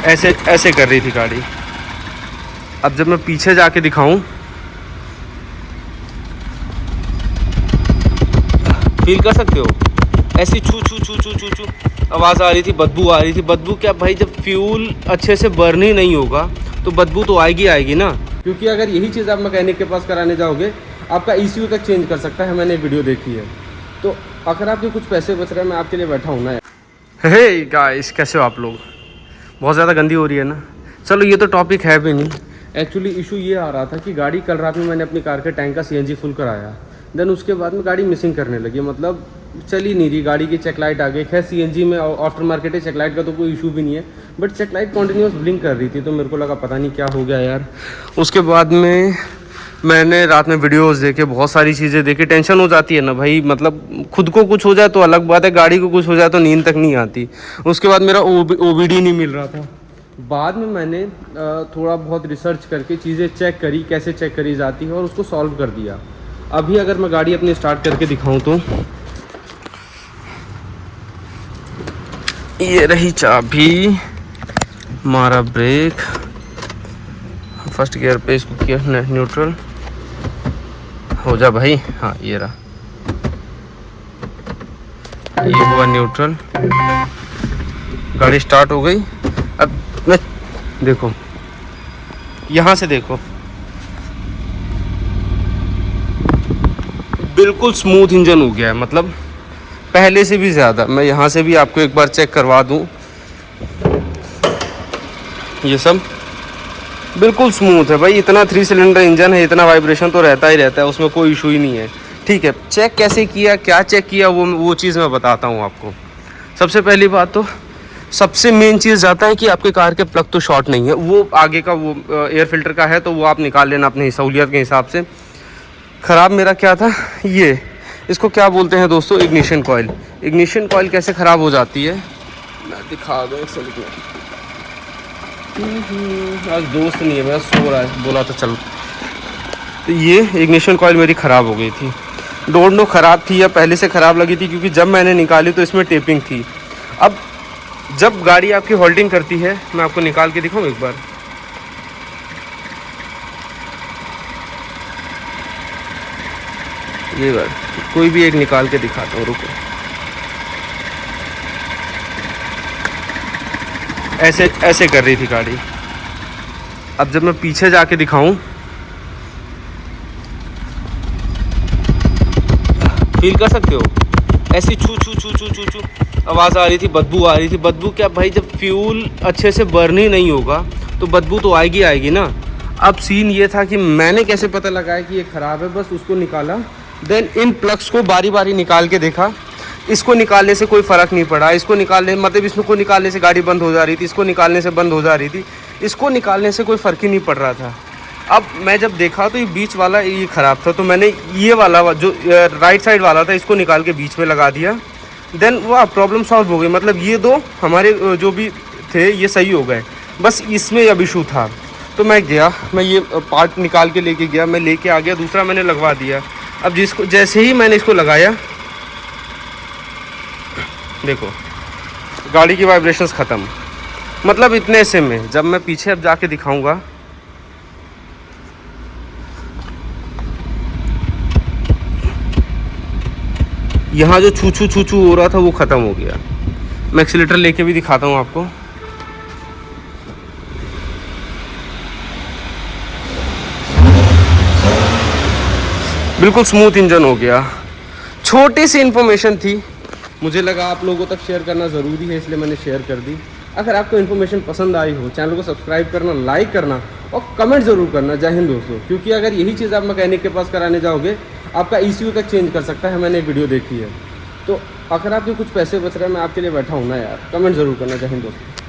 ऐसे ऐसे कर रही थी गाड़ी। अब जब मैं पीछे जाके दिखाऊं, फील कर सकते हो ऐसी छू छू छू छू छू छू आवाज़ आ रही थी, बदबू आ रही थी। बदबू क्या भाई, जब फ्यूल अच्छे से बर्न ही नहीं होगा तो बदबू तो आएगी आएगी ना। क्योंकि अगर यही चीज़ आप मैकेनिक के पास कराने जाओगे, आपका ECU तक चेंज कर सकता है। मैंने वीडियो देखी है। तो अगर आपके कुछ पैसे बच रहे हैं, मैं आपके लिए बैठा हूँ ना यार। हे गाइस, कैसे हो आप लोग? बहुत ज़्यादा गंदी हो रही है ना। चलो ये तो टॉपिक है भी नहीं। एक्चुअली इशू ये आ रहा था कि गाड़ी कल रात में मैंने अपनी कार के टैंक का CNG फुल कराया। देन उसके बाद में गाड़ी मिसिंग करने लगी, मतलब चल ही नहीं रही। गाड़ी की चेक लाइट आ गई। खैर CNG में आफ्टर मार्केट है, चेक लाइट का तो कोई इशू भी नहीं है, but check light continuous blink कर रही थी। तो मेरे को लगा पता नहीं क्या हो गया यार। उसके बाद में मैंने रात में वीडियोस देखे, बहुत सारी चीज़ें देखी। टेंशन हो जाती है ना भाई, मतलब खुद को कुछ हो जाए तो अलग बात है, गाड़ी को कुछ हो जाए तो नींद तक नहीं आती। उसके बाद मेरा OBD नहीं मिल रहा था। बाद में मैंने थोड़ा बहुत रिसर्च करके चीज़ें चेक करी, कैसे चेक करी जाती है, और उसको सॉल्व कर दिया। अभी अगर मैं गाड़ी अपनी स्टार्ट करके दिखाऊं तो ये रही चाबी, मारा ब्रेक, फर्स्ट गियर पे इसको किया न्यूट्रल, हो जा भाई। हाँ ये रहा, ये हुआ न्यूट्रल, गाड़ी स्टार्ट हो गई। अब मैं देखो, यहाँ से देखो, बिल्कुल स्मूथ इंजन हो गया है, मतलब पहले से भी ज़्यादा। मैं यहाँ से भी आपको एक बार चेक करवा दूँ, ये सब बिल्कुल स्मूथ है भाई। इतना 3 सिलेंडर इंजन है, इतना वाइब्रेशन तो रहता ही रहता है, उसमें कोई इशू ही नहीं है। ठीक है, चेक कैसे किया, क्या चेक किया, वो चीज़ मैं बताता हूँ आपको। सबसे पहली बात तो सबसे मेन चीज़ जाता है कि आपके कार के प्लग तो शॉर्ट नहीं है। वो आगे का वो एयर फिल्टर का है, तो वो आप निकाल लेना अपनी सहूलियत के हिसाब से। ख़राब मेरा क्या था, ये इसको क्या बोलते हैं दोस्तों, इग्निशन कॉइल। इग्निशन कॉइल कैसे ख़राब हो जाती है मैं दिखा दूँ एक सेकंड में। आज दोस्त नहीं है मेरा, सो रहा है, बोला था चल। तो ये इग्निशन कॉइल मेरी ख़राब हो गई थी। डोंट नो ख़राब थी या पहले से ख़राब लगी थी, क्योंकि जब मैंने निकाली तो इसमें टेपिंग थी। अब जब गाड़ी आपकी होल्डिंग करती है, मैं आपको निकाल के दिखाऊँ एक बार। ये बार कोई भी एक निकाल के दिखाता हूँ, रुको। ऐसे ऐसे कर रही थी गाड़ी। अब जब मैं पीछे जाके दिखाऊं, फील कर सकते हो ऐसी छू छू छू छू छू छू आवाज़ आ रही थी, बदबू आ रही थी। बदबू क्या भाई, जब फ्यूल अच्छे से बर्न ही नहीं होगा तो बदबू तो आएगी आएगी ना। अब सीन ये था कि मैंने कैसे पता लगाया कि ये ख़राब है, बस उसको निकाला। देन इन प्लग्स को बारी बारी निकाल के देखा। इसको निकालने से कोई फ़र्क नहीं पड़ा, इसको निकालने मतलब इसको निकालने से गाड़ी बंद हो जा रही थी, इसको निकालने से बंद हो जा रही थी, इसको निकालने से कोई फ़र्क ही नहीं पड़ रहा था। अब मैं जब देखा तो ये बीच वाला ये ख़राब था, तो मैंने ये वाला जो राइट साइड वाला था, इसको निकाल के बीच में लगा दिया। देन वो प्रॉब्लम सॉल्व हो गई। मतलब ये दो हमारे जो भी थे ये सही हो गए, बस इसमें अब इशू था। तो मैं गया, मैं ये पार्ट निकाल के लेके गया, मैं लेके आ गया, दूसरा मैंने लगवा दिया। अब जिसको जैसे ही मैंने इसको लगाया, देखो गाड़ी की वाइब्रेशंस ख़त्म। मतलब इतने से में जब मैं पीछे अब जाके दिखाऊंगा, यहाँ जो छू छू छू छू हो रहा था वो ख़त्म हो गया। मैं एक्सीलेटर लेके भी दिखाता हूँ आपको। बिल्कुल स्मूथ इंजन हो गया। छोटी सी इन्फॉर्मेशन थी, मुझे लगा आप लोगों तक शेयर करना ज़रूरी है, इसलिए मैंने शेयर कर दी। अगर आपको इन्फॉर्मेशन पसंद आई हो, चैनल को सब्सक्राइब करना, लाइक करना और कमेंट ज़रूर करना। जय हिंद दोस्तों। क्योंकि अगर यही चीज़ आप मैकेनिक के पास कराने जाओगे, आपका ECU तक चेंज कर सकता है। मैंने वीडियो देखी है। तो अगर आपके कुछ पैसे बच रहे हैं, मैं आपके लिए बैठा हूँ ना यार। कमेंट ज़रूर करना। जय हिंद दोस्तों।